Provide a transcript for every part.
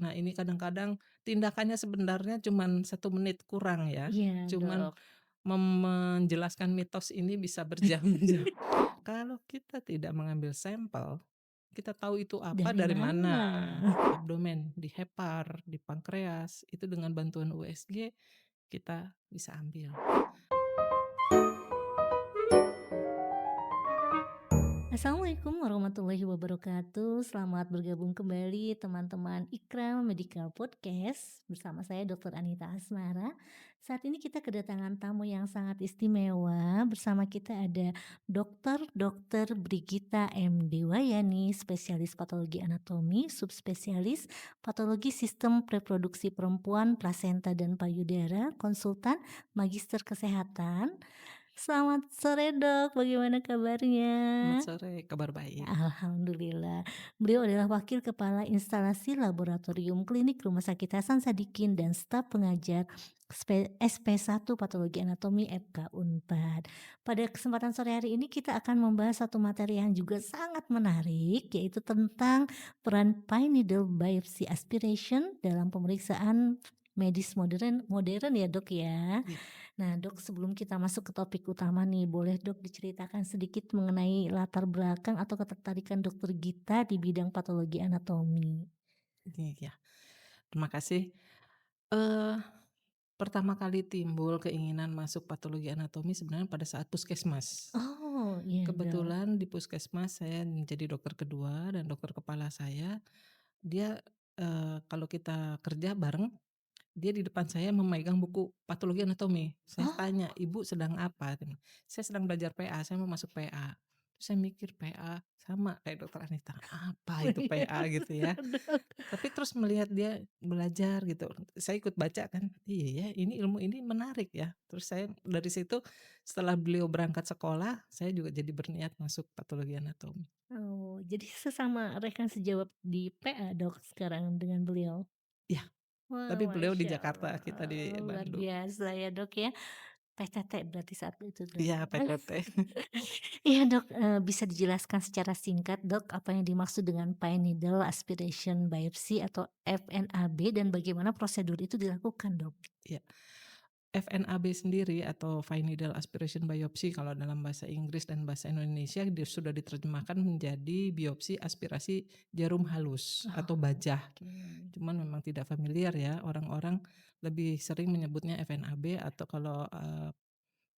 Nah, ini kadang-kadang tindakannya sebenarnya cuman 1 menit kurang ya, Iya, cuman Dok. menjelaskan mitos ini bisa berjam-jam. Kalau kita tidak mengambil sampel, kita tahu itu apa Dari dari mana, mana? abdomen, di hepar, di pankreas, itu dengan bantuan USG kita bisa ambil. Assalamualaikum warahmatullahi wabarakatuh. Selamat bergabung kembali teman-teman Ikram Medical Podcast bersama saya Dr. Anita Asmara. Saat ini kita kedatangan tamu yang sangat istimewa. Bersama kita ada Dr. Brigita M. Dewayani, spesialis patologi anatomi, subspesialis patologi sistem reproduksi perempuan, plasenta dan payudara, konsultan, magister kesehatan. Selamat sore Dok, bagaimana kabarnya? Selamat sore, kabar baik. Alhamdulillah. Beliau adalah Wakil Kepala Instalasi Laboratorium Klinik Rumah Sakit Hasan Sadikin dan staf pengajar SP1 Patologi Anatomi FK Unpad. Pada kesempatan sore hari ini kita akan membahas satu materi yang juga sangat menarik, yaitu tentang peran pine needle biopsy aspiration dalam pemeriksaan medis modern modern ya Dok ya. Iya, Nah, Dok, sebelum kita masuk ke topik utama nih, boleh Dok diceritakan sedikit mengenai latar belakang atau ketertarikan Dokter Gita di bidang patologi anatomi? ini ya, terima kasih. Eee, Pertama kali timbul keinginan masuk patologi anatomi sebenarnya pada saat puskesmas. Oh, iya Dok. Kebetulan di puskesmas saya menjadi dokter kedua dan dokter kepala saya, dia, kalau kita kerja bareng, dia di depan saya memegang buku patologi anatomi. Saya tanya, Oh, "Ibu sedang apa?" Dia bilang, "Saya sedang belajar PA, saya mau masuk PA." Terus saya mikir, "PA sama kayak dokter Anita, apa itu iya PA?" Gitu ya. benar Dok. Tapi terus melihat dia belajar gitu, saya ikut baca kan, iya ya ini ilmu ini menarik ya. Terus saya dari situ setelah beliau berangkat sekolah, saya juga jadi berniat masuk patologi anatomi. Oh, jadi sesama rekan sejawat di PA Dok sekarang dengan beliau? Iya, Wah, tapi beliau di Masya Jakarta, kita di Allah, luar Bandung. biasa ya Dok ya. PTT berarti saat itu Dok? Iya, PTT. Iya Dok, bisa dijelaskan secara singkat Dok, apa yang dimaksud dengan pine needle aspiration biopsy atau FNAB dan bagaimana prosedur itu dilakukan Dok? Iya. FNAB sendiri atau fine needle aspiration biopsy kalau dalam bahasa Inggris dan bahasa Indonesia sudah diterjemahkan menjadi biopsi aspirasi jarum halus atau Oh, bajah. oke. Cuman memang tidak familiar ya, orang-orang lebih sering menyebutnya FNAB atau kalau,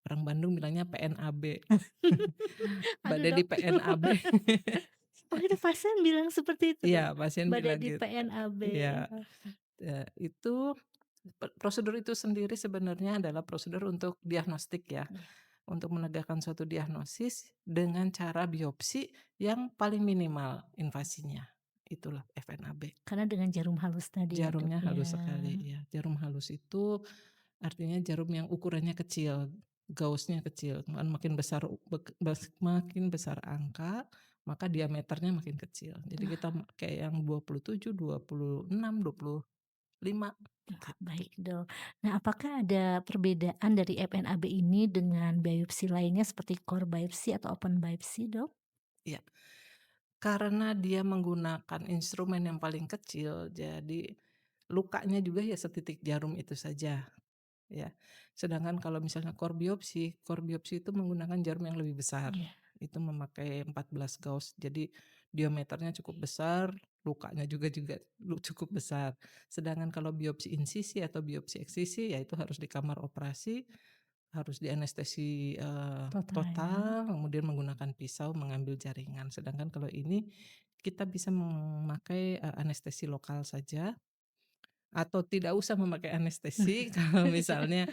orang Bandung bilangnya PNAB. Aduh Badai di Dok, PNAB. oh itu pasien bilang seperti itu Dok? Iya, pasien Badai bilang di gitu. PNAB. Iya, itu prosedur itu sendiri sebenarnya adalah prosedur untuk diagnostik ya, Iya, untuk menegakkan suatu diagnosis dengan cara biopsi yang paling minimal invasinya, itulah FNAB. karena dengan jarum halus tadi ya Dok Jarumnya ya? halus sekali ya, jarum halus itu artinya jarum yang ukurannya kecil, gaussnya kecil, kan makin besar makin besar angka, maka diameternya makin kecil. Jadi kita pakai yang 27, 26, 25 Wah, gitu. baik Dok. Nah, apakah ada perbedaan dari FNAB ini dengan biopsi lainnya seperti core biopsy atau open biopsy Dok? Iya, karena dia menggunakan instrumen yang paling kecil, jadi lukanya juga ya setitik jarum itu saja, ya. Sedangkan kalau misalnya core biopsi itu menggunakan jarum yang lebih besar. Iya. Itu memakai 14 gauss, jadi diameternya cukup besar, lukanya juga cukup besar. Sedangkan kalau biopsi insisi atau biopsi eksisi, ya itu harus di kamar operasi, harus dianestesi, Total ya? total, kemudian menggunakan pisau mengambil jaringan. Sedangkan kalau ini, kita bisa memakai, anestesi lokal saja, atau tidak usah memakai anestesi kalau misalnya,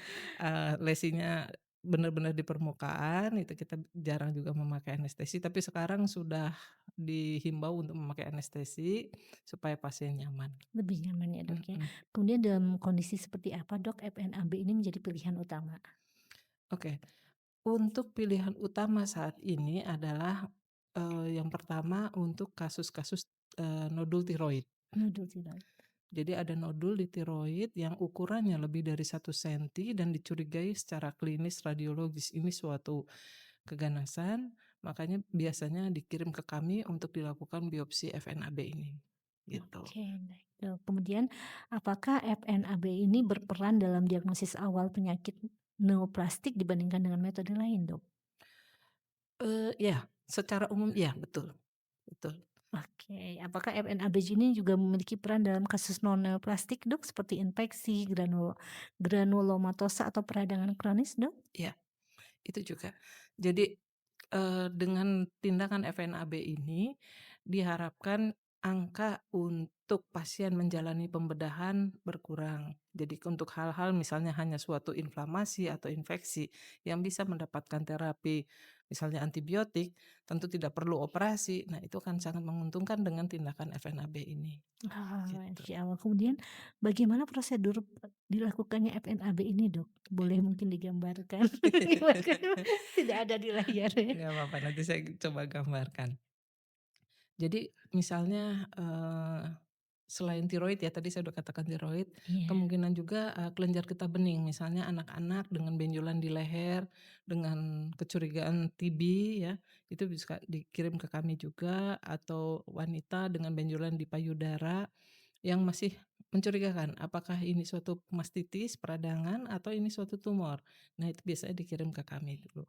lesinya benar-benar di permukaan, itu kita jarang juga memakai anestesi, tapi sekarang sudah dihimbau untuk memakai anestesi, supaya pasien nyaman. Lebih nyaman ya Dok ya. Mhm, Kemudian dalam kondisi seperti apa Dok FNAB ini menjadi pilihan utama? oke. Untuk pilihan utama saat ini adalah, yang pertama untuk kasus-kasus, nodul tiroid. Nodul tiroid. Jadi ada nodul di tiroid yang ukurannya lebih dari 1 senti dan dicurigai secara klinis radiologis ini suatu keganasan, makanya biasanya dikirim ke kami untuk dilakukan biopsi FNAB ini, gitu. Oke, baik. Kemudian apakah FNAB ini berperan dalam diagnosis awal penyakit neoplastik dibandingkan dengan metode lain, Dok? Iya, secara umum iya, betul betul. Oke, apakah FNAB ini juga memiliki peran dalam kasus non-neoplastik, Dok, seperti infeksi, granulomatosa atau peradangan kronis, Dok? Iya, itu juga. Jadi, dengan tindakan FNAB ini diharapkan angka untuk pasien menjalani pembedahan berkurang. Jadi untuk hal-hal misalnya hanya suatu inflamasi atau infeksi yang bisa mendapatkan terapi misalnya antibiotik, tentu tidak perlu operasi. Nah, itu akan sangat menguntungkan dengan tindakan FNAB ini, gitu. Masya Allah. Kemudian bagaimana prosedur dilakukannya FNAB ini, Dok? Boleh mungkin digambarkan? Tidak ada di layar ya? Nggak apa-apa, nanti saya coba gambarkan. Jadi misalnya, selain tiroid ya, tadi saya udah katakan tiroid, Iya, kemungkinan juga, kelenjar getah bening. Misalnya anak-anak dengan benjolan di leher, dengan kecurigaan TB ya, itu bisa dikirim ke kami juga, atau wanita dengan benjolan di payudara yang masih mencurigakan, apakah ini suatu mastitis, peradangan, atau ini suatu tumor. Nah, itu biasanya dikirim ke kami dulu.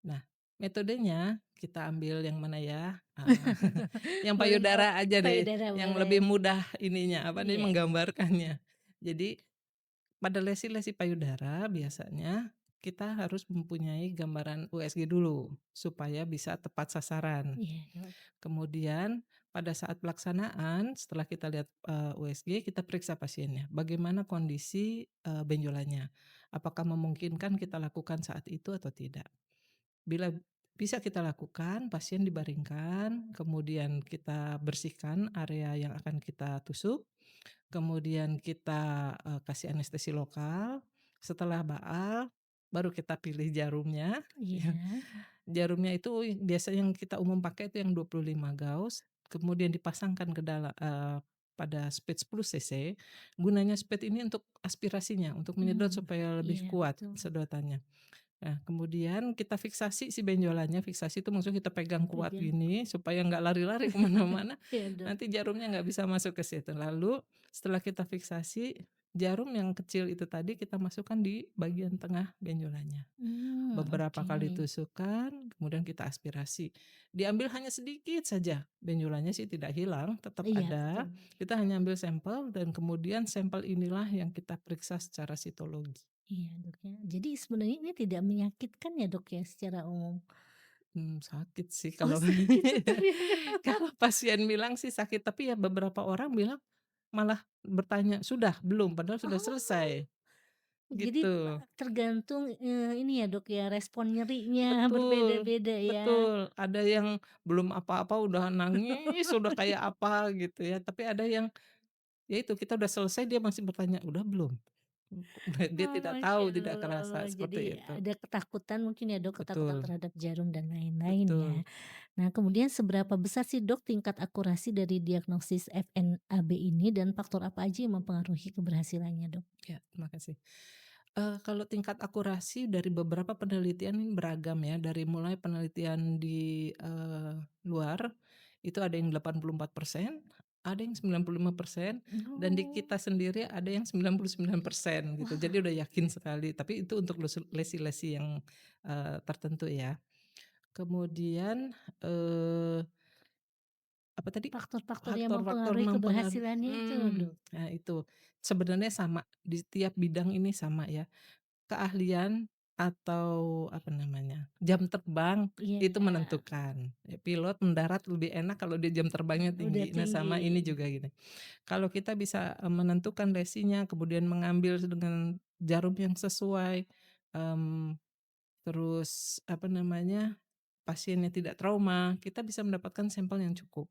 Nah, metodenya kita ambil yang mana ya? Yang boleh dok, payudara aja deh, payudara yang boleh. lebih mudah ininya, apa nih, Iya, menggambarkannya. Jadi, pada lesi-lesi payudara biasanya kita harus mempunyai gambaran USG dulu, supaya bisa tepat sasaran. iya dok. Kemudian pada saat pelaksanaan setelah kita lihat, USG kita periksa pasiennya, bagaimana kondisi, benjolannya. Apakah memungkinkan kita lakukan saat itu atau tidak. Bila bisa kita lakukan, pasien dibaringkan, kemudian kita bersihkan area yang akan kita tusuk, kemudian kita, kasih anestesi lokal, setelah baal, baru kita pilih jarumnya, ya. Iya, Jarumnya itu biasa yang kita umum pakai itu yang 25 Gauss, kemudian dipasangkan pada speed 10 cc, gunanya speed ini untuk aspirasinya, untuk menyedot mmm, supaya lebih iya kuat betul, sedotannya. Nah, kemudian kita fiksasi si benjolannya, fiksasi itu maksudnya kita pegang kuat pegang, gini supaya nggak lari-lari ke mana-mana, iya dok. nanti jarumnya nggak bisa masuk ke situ. Lalu setelah kita fiksasi, jarum yang kecil itu tadi kita masukkan di bagian tengah benjolannya. Beberapa Oke. kali tusukan, kemudian kita aspirasi. Diambil hanya sedikit saja, benjolannya sih tidak hilang, tetap Iya betul, ada, kita hanya ambil sampel dan kemudian sampel inilah yang kita periksa secara sitologi. iya dok ya. Jadi sebenarnya ini tidak menyakitkan ya dok ya secara umum? Sakit sih Oh kalau sakit dokter ya? kalau pasien bilang sih sakit, tapi ya beberapa orang bilang malah bertanya, "Sudah? Belum?" Padahal sudah Oh. selesai, Jadi gitu. tergantung, ini ya dok ya respon nyerinya Betul berbeda-beda ya? betul, ada yang belum apa-apa udah nangis, udah kayak apa gitu ya, tapi ada yang, ya itu kita udah selesai dia masih bertanya, "Udah belum?" Dia Oh, tidak Masya tahu, tidak kerasa, Allah. seperti Jadi itu. ada ketakutan mungkin ya Dok, ketakutan Betul terhadap jarum dan lain-lain ya. betul. Nah kemudian seberapa besar sih Dok tingkat akurasi dari diagnosis FNAB ini dan faktor apa aja yang mempengaruhi keberhasilannya Dok? Ya, terima kasih. Kalau tingkat akurasi dari beberapa penelitian ini beragam ya, dari mulai penelitian di, luar, itu ada yang 84%, ada yang 95%, dan di Oh, kita sendiri ada yang 99% gitu. Jadi wah udah yakin sekali, tapi itu untuk lesi-lesi yang, tertentu ya. Kemudian, eee apa tadi? faktor-faktor yang Faktor-faktor mempengaruhi keberhasilannya itu Dok? nah itu, sebenarnya sama, di setiap bidang ini sama ya, keahlian atau apa namanya, jam terbang itu Iya, menentukan, pilot mendarat lebih enak kalau dia jam terbangnya udah tinggi. Nah tinggi. sama ini juga gini, kalau kita bisa, menentukan lesinya, kemudian mengambil dengan jarum yang sesuai, mmm, terus apa namanya, pasiennya tidak trauma, kita bisa mendapatkan sampel yang cukup.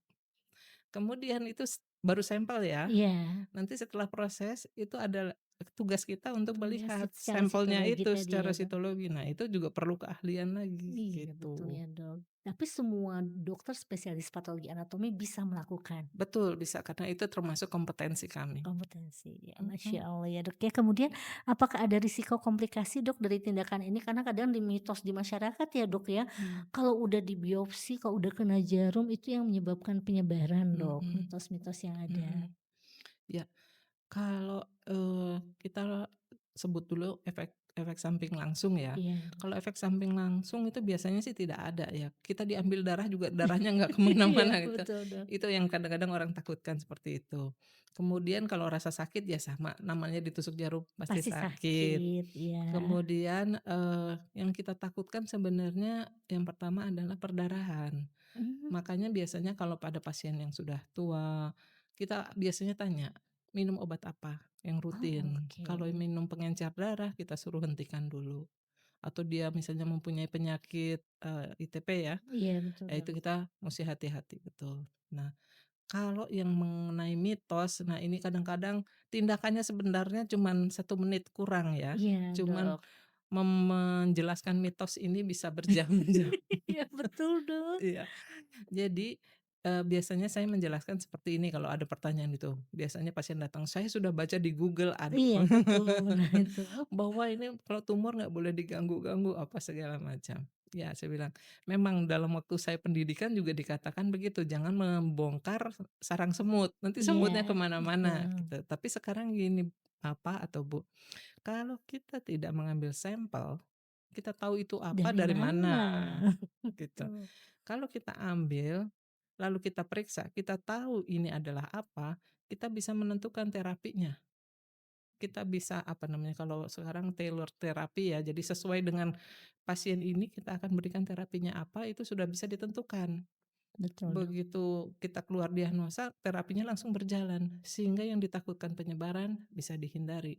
Kemudian itu baru sampel ya, Iya, nanti setelah proses itu ada tugas kita untuk tugas melihat secara sampelnya psikologi itu tadi secara ya Dok? sitologi. Nah itu juga perlu keahlian lagi, Iya betul gitu. ya Dok. Tapi semua dokter spesialis patologi anatomi bisa melakukan? Betul bisa, karena itu termasuk kompetensi kami. Kompetensi, ya Mhm Masya Allah ya Dok ya. Kemudian apakah ada risiko komplikasi Dok dari tindakan ini? Karena kadang di mitos di masyarakat ya Dok ya, mhm kalau udah dibiopsi, kalau udah kena jarum itu yang menyebabkan penyebaran Dok, mhm mitos-mitos yang mhm. ada. Ya, kalau, kita sebut dulu efek efek samping langsung ya. Iya. Kalau efek samping langsung itu biasanya sih tidak ada ya, kita diambil darah juga darahnya nggak ke mana-mana Iya, gitu. betul Dok. Itu yang kadang-kadang orang takutkan seperti itu. Kemudian kalau rasa sakit ya sama, namanya ditusuk jarum pasti Pasti sakit. sakit, iya. Kemudian, yang kita takutkan sebenarnya yang pertama adalah perdarahan. Mmm, Makanya biasanya kalau pada pasien yang sudah tua, kita biasanya tanya, "Minum obat apa yang oh rutin?" oke. Kalau minum pengencer darah, kita suruh hentikan dulu. Atau dia misalnya mempunyai penyakit, ITP ya, Iya betul ya Dok. itu kita musti hati-hati, betul. Nah, kalau yang mengenai mitos, nah ini kadang-kadang tindakannya sebenarnya cuman 1 menit kurang ya, Iya cuman Dok. menjelaskan mitos ini bisa berjam-jam. Iya betul Dok. Iya. Jadi, biasanya saya menjelaskan seperti ini kalau ada pertanyaan itu. Biasanya pasien datang, "Saya sudah baca di Google," aduh, Iya betul, nah itu. bahwa ini kalau tumor nggak boleh diganggu-ganggu, apa segala macam. Ya saya bilang, "Memang dalam waktu saya pendidikan juga dikatakan begitu, jangan membongkar sarang semut, nanti Iya, semutnya ke mana-mana," betul. gitu. Tapi sekarang gini, atau Bu, kalau kita tidak mengambil sampel, kita tahu itu apa Dari dari mana? mana, gitu. Betul. Kalau kita ambil, lalu kita periksa, kita tahu ini adalah apa, kita bisa menentukan terapinya. Kita bisa, apa namanya, kalau sekarang tailor terapi ya, jadi sesuai dengan pasien ini kita akan berikan terapinya apa, itu sudah bisa ditentukan. Betul Dok. Begitu kita keluar diagnosa, terapinya langsung berjalan, sehingga yang ditakutkan penyebaran bisa dihindari.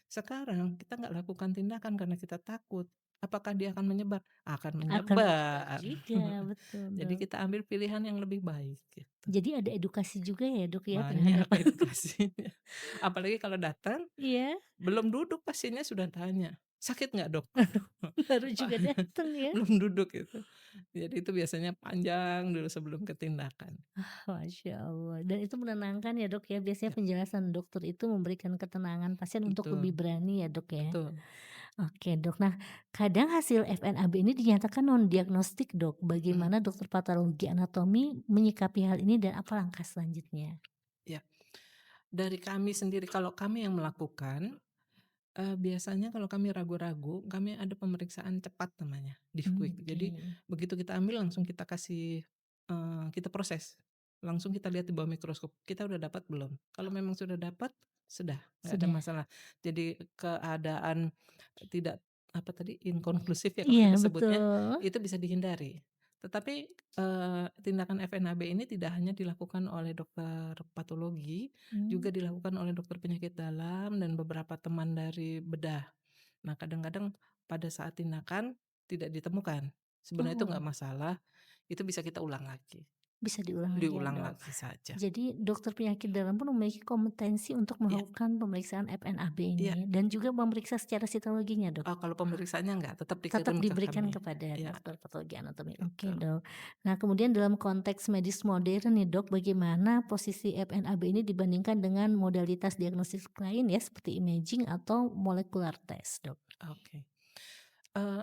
Sekarang kita nggak lakukan tindakan karena kita takut. Apakah dia akan menyebar? Akan Akan menyebar menyebar. juga, betul Jadi Dok. kita ambil pilihan yang lebih baik gitu. Jadi ada edukasi juga ya Dok ya Banyak terhadap edukasinya. Apalagi kalau datang, iya? belum duduk pasiennya sudah tanya, "Sakit nggak Dok?" Aduh, baru Wah, juga dateng ya? belum duduk itu. Jadi itu biasanya panjang dulu sebelum ke tindakan. Masya Allah, dan itu menenangkan ya Dok ya, biasanya Ya, penjelasan dokter itu memberikan ketenangan pasien untuk lebih betul berani ya Dok ya? betul. Oke Dok, nah kadang hasil FNAB ini dinyatakan non diagnostik Dok, Mhm, bagaimana dokter patologi anatomi menyikapi hal ini dan apa langkah selanjutnya? ya. Dari kami sendiri, kalau kami yang melakukan, biasanya kalau kami ragu-ragu, kami ada pemeriksaan cepat namanya, DIFQIK. Oke. Jadi begitu kita ambil langsung kita kasih, kita proses, langsung kita lihat di bawah mikroskop, kita udah dapat belum? Kalau memang sudah dapat, sudah, nggak ada Sudah? masalah. Jadi keadaan tidak, apa tadi, inkonklusif ya kalau Iya kita sebutnya, betul. itu bisa dihindari. Tetapi, tindakan FNAB ini tidak hanya dilakukan oleh dokter patologi, Mmm, juga dilakukan oleh dokter penyakit dalam dan beberapa teman dari bedah. Nah, kadang-kadang pada saat tindakan tidak ditemukan. Sebenarnya itu nggak oh, masalah, itu bisa kita ulang lagi. bisa diulang lagi ya Diulang Dok. lagi saja. Jadi dokter penyakit dalam pun memiliki kompetensi untuk Iya melakukan pemeriksaan FNAB iya, ini dan juga memeriksa secara sitologinya Dok? kalau pemeriksaannya nggak, tetap Tetap dikirim ke diberikan kami. kepada Iya, dokter patologi anatomi. Oke, gitu. Dok. Nah, kemudian dalam konteks medis modern nih, Dok, bagaimana posisi FNAB ini dibandingkan dengan modalitas diagnosis lain ya, seperti imaging atau molecular test, Dok? Oke.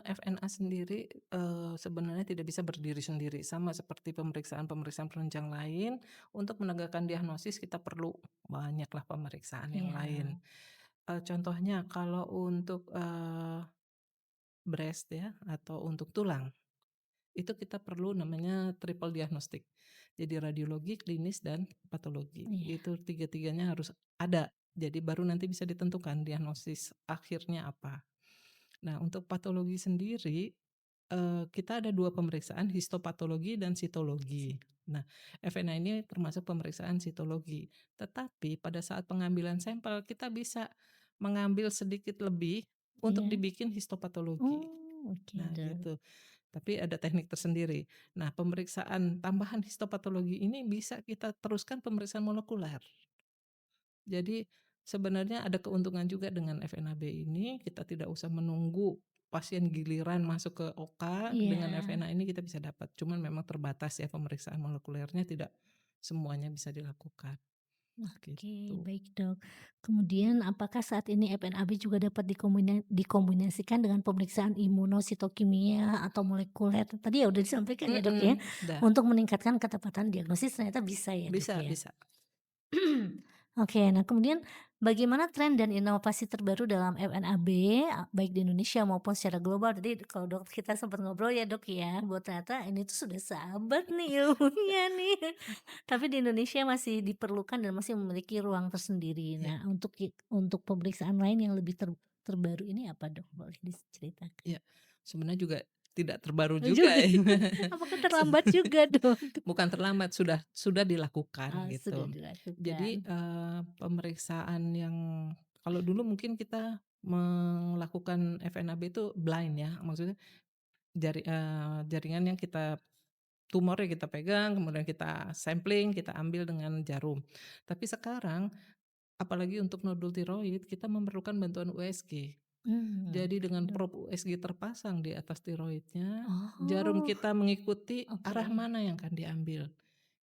FNA sendiri, sebenarnya tidak bisa berdiri sendiri, sama seperti pemeriksaan-pemeriksaan penunjang lain, untuk menegakkan diagnosis kita perlu banyaklah pemeriksaan yang Iya, lain. Contohnya kalau untuk, breast ya, atau untuk tulang, itu kita perlu namanya triple diagnostik. Jadi radiologi, klinis, dan patologi. iya, Itu tiga-tiganya harus ada, jadi baru nanti bisa ditentukan diagnosis akhirnya apa. Nah, untuk patologi sendiri, kita ada 2 pemeriksaan, histopatologi dan sip. sitologi. Nah, FNA ini termasuk pemeriksaan sitologi, tetapi pada saat pengambilan sampel kita bisa mengambil sedikit lebih untuk Iya. dibikin histopatologi. Oh, oke, Nah, Dok. gitu. Tapi ada teknik tersendiri. Nah, pemeriksaan tambahan histopatologi ini bisa kita teruskan pemeriksaan molekuler. Jadi, sebenarnya ada keuntungan juga dengan FNAB ini, kita tidak usah menunggu pasien giliran masuk ke OK, dengan Iya. FNA ini kita bisa dapat. Cuman memang terbatas ya pemeriksaan molekulernya, tidak semuanya bisa dilakukan, Oke, gitu. baik Dok. Kemudian apakah saat ini FNAB juga dapat dikombinasikan dengan pemeriksaan imunositokimia atau molekuler? Tadi ya udah disampaikan ya Dok ya, Udah, untuk meningkatkan ketepatan diagnosis ternyata bisa ya Dok bisa ya? bisa. Oke, nah kemudian bagaimana tren dan inovasi terbaru dalam FNAB, baik di Indonesia maupun secara global? Tadi kalau kita sempat ngobrol ya Dok ya, bahwa ternyata ini tuh sudah seabad nih ilmunya nih, tapi di Indonesia masih diperlukan dan masih memiliki ruang tersendiri. Iya Nah untuk pemeriksaan lain yang lebih terbaru ini apa Dok? Boleh iya. diceritakan? Sebenarnya juga tidak terbaru juga Juga ya. apakah Se terlambat juga Dok? bukan terlambat, sudah dilakukan Oh, sudah gitu. dilakukan. Jadi, pemeriksaan yang kalau dulu mungkin kita melakukan FNAB itu blind ya, maksudnya jaringan yang tumornya kita pegang, kemudian kita sampling, kita ambil dengan jarum. Tapi sekarang, apalagi untuk nodul tiroid, kita memerlukan bantuan USG. Jadi dengan Dok. prob USG terpasang di atas tiroidnya, jarum Oh, kita mengikuti oke. arah mana yang akan diambil.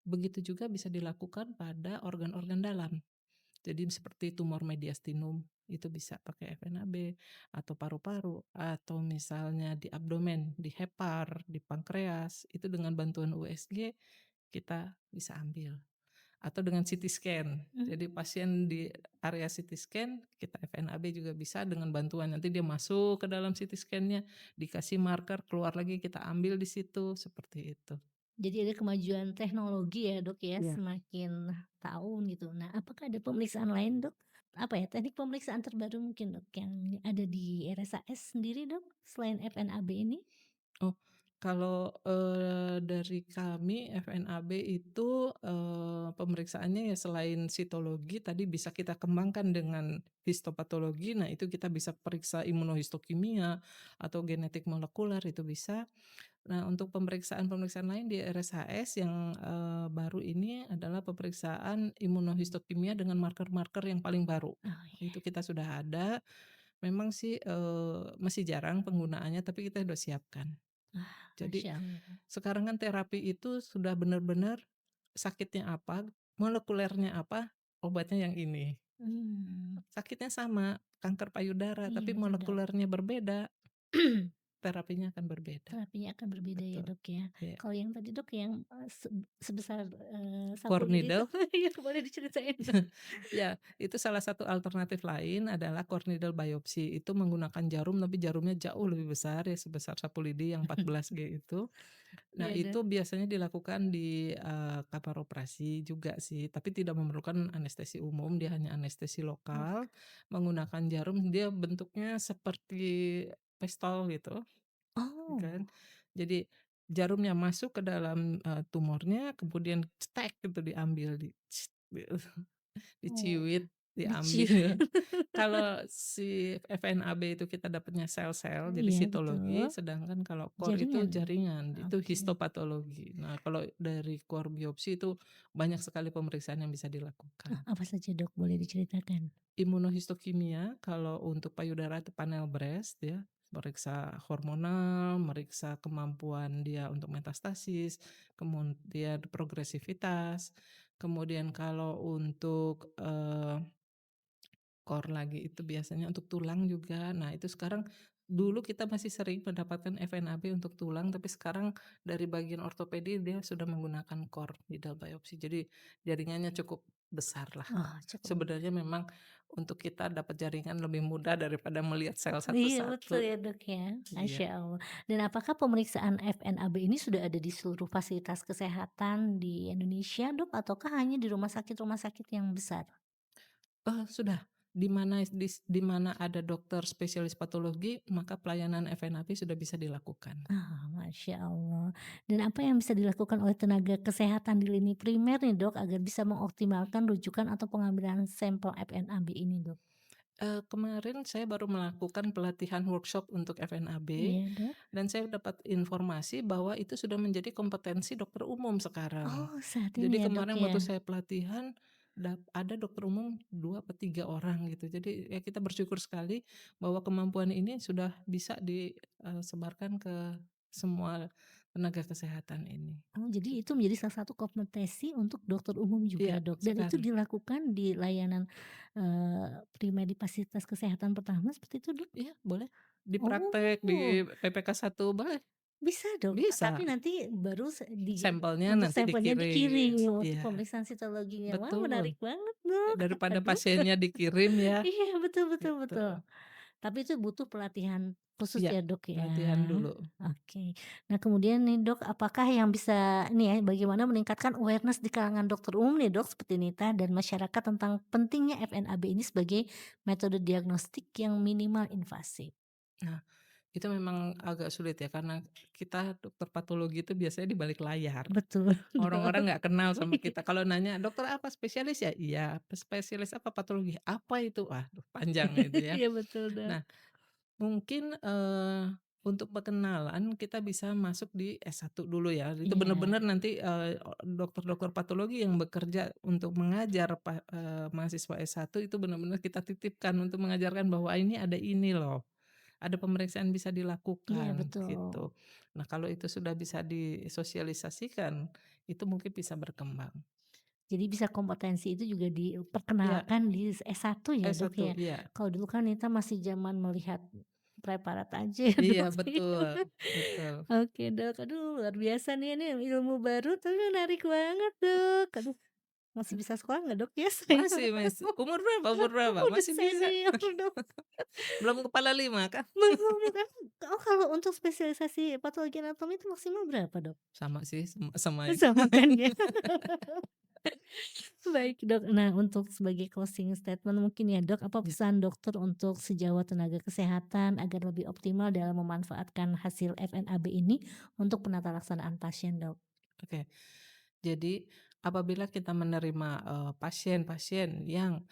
Begitu juga bisa dilakukan pada organ-organ dalam. Jadi seperti tumor mediastinum, itu bisa pakai FNAB, atau paru-paru, atau misalnya di abdomen, di hepar, di pankreas, itu dengan bantuan USG kita bisa ambil. Atau dengan CT scan. Jadi Mmm. pasien di area CT scan, kita FNAB juga bisa dengan bantuan, nanti dia masuk ke dalam CT scan-nya, dikasih marker, keluar lagi kita ambil di situ, seperti itu. Jadi ada kemajuan teknologi ya, Dok, ya, Iya. semakin tahun gitu. Nah, apakah ada pemeriksaan lain, Dok? Apa ya, teknik pemeriksaan terbaru mungkin, Dok, yang ada di RSAS sendiri, Dok, selain FNAB ini? Oh, kalau, dari kami FNAB itu, pemeriksaannya ya selain sitologi tadi bisa kita kembangkan dengan histopatologi, nah itu kita bisa periksa imunohistokimia atau genetik molekuler itu bisa. Nah untuk pemeriksaan-pemeriksaan lain di RSHS yang, baru ini adalah pemeriksaan imunohistokimia dengan marker-marker yang paling baru. Oh, Itu iya. kita sudah ada, memang sih, masih jarang penggunaannya tapi kita sudah siapkan. Wah, Jadi, masya Allah. sekarang kan terapi itu sudah benar-benar sakitnya apa, molekulernya apa, obatnya yang ini. Mmm, Sakitnya sama, kanker payudara, iya tapi betul, Dok. molekulernya berbeda, terapinya akan berbeda. Terapinya akan berbeda ya, Betul, Dok, ya. iya. Kalau yang tadi, Dok, yang, sebesar, sapu Core lidi itu needle. iya boleh diceritain, Dok? Ya, itu salah satu alternatif lain adalah core needle biopsy, itu menggunakan jarum, tapi jarumnya jauh lebih besar ya, sebesar sapu lidi yang 14G itu. Nah, Iya, Dok. itu biasanya dilakukan di, kamar operasi juga sih, tapi tidak memerlukan anestesi umum, dia hanya anestesi lokal, menggunakan jarum, dia bentuknya seperti pistol gitu, kan. Oh. Jadi jarumnya masuk ke dalam, tumornya, kemudian cetek gitu diambil, gitu, Oh, diciwit, dicium. diambil. Kalau si FNAB itu kita dapatnya sel-sel, jadi Iya sitologi, betul, sedangkan kalau core itu jaringan? jaringan, itu Oke. histopatologi. Nah, kalau dari core biopsi itu banyak sekali pemeriksaan yang bisa Ah, dilakukan. apa saja Dok, boleh diceritakan? Imunohistokimia kalau untuk payudara itu panel breast ya, meriksa hormonal, meriksa kemampuan dia untuk metastasis, kemudian progresivitas, kemudian kalau untuk, core lagi itu biasanya untuk tulang juga. Nah, itu sekarang dulu kita masih sering mendapatkan FNAB untuk tulang, tapi sekarang dari bagian ortopedi dia sudah menggunakan core needle biopsy. Jadi jaringannya cukup besarlah. Oh cukup Sebenarnya memang untuk kita dapat jaringan lebih mudah daripada melihat sel iya betul satu-satu. ya Dok ya, Iya. Masya Allah. Dan apakah pemeriksaan FNAB ini sudah ada di seluruh fasilitas kesehatan di Indonesia Dok, ataukah hanya di rumah sakit yang besar? Sudah, di mana ada dokter spesialis patologi, maka pelayanan FNAB sudah bisa dilakukan. Ah, Masya Allah. Dan apa yang bisa dilakukan oleh tenaga kesehatan di lini primer nih Dok, agar bisa mengoptimalkan rujukan atau pengambilan sampel FNAB ini Dok? Kemarin saya baru melakukan pelatihan workshop untuk FNAB, Iya Dok. dan saya dapat informasi bahwa itu sudah menjadi kompetensi dokter umum sekarang. Oh saat ini Jadi ya Dok kemarin ya? waktu saya pelatihan, ada dokter umum 2 apa 3 orang gitu. Jadi ya kita bersyukur sekali bahwa kemampuan ini sudah bisa disebarkan ke semua tenaga kesehatan ini, Oh, jadi itu gitu. menjadi salah satu kompetensi untuk dokter umum juga, Iya, Dok? Dan itu sekali. dilakukan di layanan, primer di fasilitas kesehatan pertama seperti itu, Dok? Iya, boleh. Di praktek, di Oh, PPK 1 boleh. Bisa dong, Bisa, tapi nanti baru sampelnya untuk nanti sampelnya dikirim. dikirim untuk Iya, pemeriksaan sitologinya. Wah, menarik betul. banget, Dok. Daripada Aduh. pasiennya dikirim ya, Iya, betul betul gitu. betul. Tapi itu butuh pelatihan khusus Iya, ya, Dok, ya? latihan dulu. Oke. Nah, kemudian nih, Dok, apakah yang bisa ini ya, bagaimana meningkatkan awareness di kalangan dokter umum nih, Dok, seperti Nita dan masyarakat tentang pentingnya FNAB ini sebagai metode diagnostik yang minimal invasif? Nah, itu memang agak sulit ya karena kita dokter patologi itu biasanya di balik layar. Betul, Orang-orang Dok. nggak kenal sama kita. Kalau nanya, "Dokter apa? Spesialis ya?" "Iya." "Spesialis apa? Patologi." "Apa itu?" Waduh panjang itu ya. Iya, betul, Dok. Nah, mungkin, untuk perkenalan kita bisa masuk di S1 dulu ya. Itu Iya. bener-bener nanti, dokter-dokter patologi yang bekerja untuk mengajar mahasiswa S1 itu benar-benar kita titipkan untuk mengajarkan bahwa ini ada ini loh, ada pemeriksaan bisa Iya, dilakukan betul. gitu. Nah kalau itu sudah bisa disosialisasikan, itu mungkin bisa berkembang. Jadi bisa kompetensi itu juga Iya, diperkenalkan di S1 ya, Dok, S1 ya? iya. Kalau dulu kan kita masih zaman melihat preparat aja ya, Iya Dok, sih. betul, betul. Oke, Dok. Aduh, luar biasa nih, ini ilmu baru tapi menarik banget, Dok. Aduh, masih bisa sekolah nggak, Dok, ya saya? Masih. Umur berapa? Udah Masih bisa. senior, Dok. Belum kepala 5 kan? Belum, kan? Oh, kalau untuk spesialisasi patologi anatomi itu maksimal berapa, Dok? Sama sih, sama itu. Sama kan ya? Baik, Dok. Nah, untuk sebagai closing statement mungkin ya, Dok, apa Ya, pesan dokter untuk sejawat tenaga kesehatan agar lebih optimal dalam memanfaatkan hasil FNAB ini untuk penata laksanaan pasien, Dok? oke. Jadi apabila kita menerima, pasien-pasien yang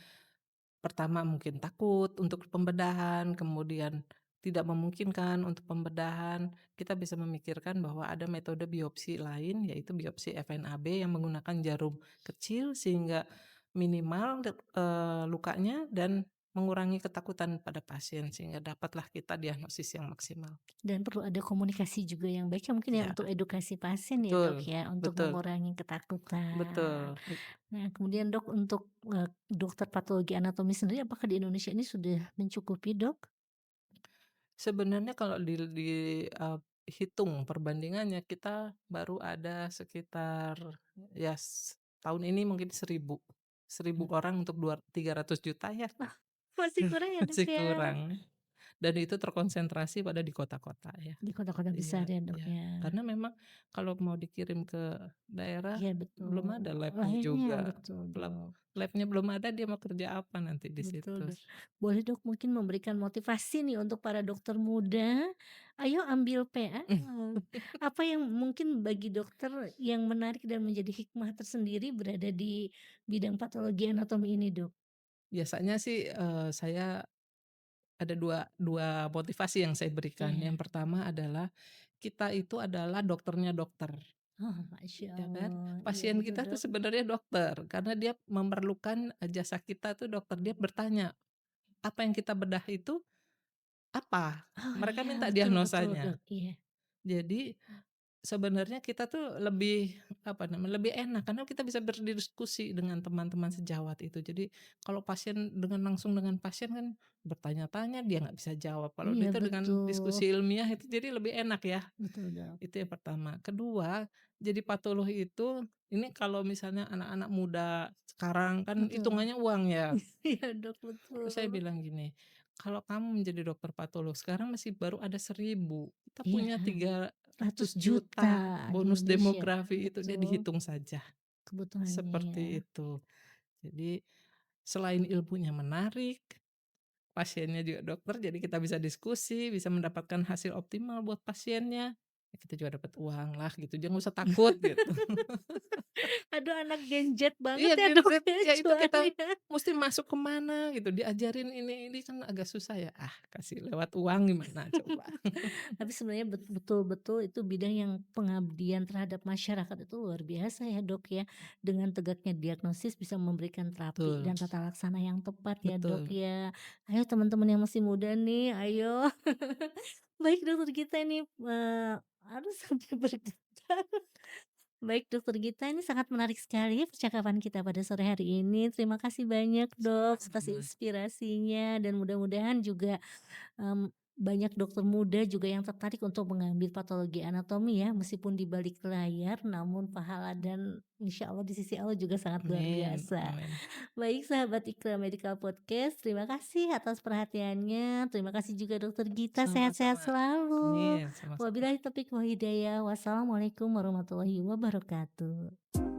pertama mungkin takut untuk pembedahan, kemudian tidak memungkinkan untuk pembedahan, kita bisa memikirkan bahwa ada metode biopsi lain yaitu biopsi FNAB yang menggunakan jarum kecil sehingga minimal lukanya dan mengurangi ketakutan pada pasien sehingga dapatlah kita diagnosis yang maksimal. Dan perlu ada komunikasi juga yang baik ya mungkin ya Iya, untuk edukasi pasien ya, Dok, betul ya, untuk betul mengurangi ketakutan. betul. Nah, kemudian, Dok, untuk, dokter patologi anatomi sendiri apakah di Indonesia ini sudah mencukupi, Dok? Sebenarnya kalau hitung perbandingannya kita baru ada sekitar ya tahun ini mungkin 1.000 Mmm. orang untuk 300 juta ya, Wah, masih kurang ya, Dok, masih ya? kurang dan itu terkonsentrasi pada di kota-kota ya. Di kota-kota besar Iya ya, Dok, iya, ya? karena memang kalau mau dikirim ke daerah Iya, betul. belum ada lab-nya Lainnya juga, betul, lab Dok. lab-nya belum ada dia mau kerja apa nanti di Betul, situ. Dok. Boleh, Dok, mungkin memberikan motivasi nih untuk para dokter muda, ayo ambil PA, apa yang mungkin bagi dokter yang menarik dan menjadi hikmah tersendiri berada di bidang patologi anatomi ini, Dok? Biasanya sih, saya ada dua dua motivasi yang saya berikan. Iya. Yang pertama adalah, kita itu adalah dokternya dokter, Oh, masya ya kan. Allah. Iya, Pasien betul, kita tuh Dok. sebenarnya dokter, karena dia memerlukan, jasa kita tuh dokter. Dia bertanya, apa yang kita bedah itu apa? Oh, Mereka iya, minta betul betul, Dok. diagnosanya. Iya. Jadi, sebenarnya kita tuh lebih, apa namanya, lebih enak karena kita bisa berdiskusi dengan teman-teman sejawat itu. Jadi, kalau pasien langsung dengan pasien kan bertanya-tanya, dia nggak bisa jawab. Kalau Iya, itu dengan betul. diskusi ilmiah itu jadi lebih enak ya, Betul, Dok. itu yang pertama. Kedua, jadi patolog itu, ini kalau misalnya anak-anak muda sekarang kan Betul. hitungannya uang ya. Iya, Dok, Terus saya betul. bilang gini, "Kalau kamu menjadi dokter patolog sekarang masih baru ada 1.000, kita Iya, punya tiga 100 ratus juta juta di bonus Indonesia. demografi itu dia Betul, dihitung saja." kebutuhannya ya. Seperti itu. Jadi, selain ilmunya menarik, pasiennya juga dokter, jadi kita bisa diskusi, bisa mendapatkan hasil optimal buat pasiennya, ya kita juga dapat uang lah gitu, jangan usah takut gitu. Aduh, anak Gen Z banget Iya ya, Gen Dok, Z, ya ya itu kita cuannya. musti masuk ke mana gitu, diajarin ini kan agak susah ya, ah kasih lewat uang gimana coba. Tapi sebenarnya betul-betul itu bidang yang pengabdian terhadap masyarakat itu luar biasa ya, Dok, ya. Dengan tegaknya diagnosis bisa memberikan terapi Betul dan tata laksana yang tepat ya, Dok, betul. ya. Ayo teman-teman yang masih muda nih, ayo. Baik dokter Gita ini, aduh sampai bergetar. Baik dokter Gita, ini sangat menarik sekali percakapan kita pada sore hari ini. Terima kasih banyak, Dok, atas Sama-sama. inspirasinya dan mudah-mudahan juga, mmm banyak dokter muda juga yang tertarik untuk mengambil patologi anatomi ya, meskipun di balik layar, namun pahala dan insya Allah di sisi Allah juga sangat luar Amin biasa. amin. Baik sahabat Ikra Medical Podcast, terima kasih atas perhatiannya. Terima kasih juga Dokter Gita, sehat-sehat Sama-sama. selalu. Amin, sama-sama. Wabillahi taufiq wal hidayah. Wassalamualaikum warahmatullahi wabarakatuh.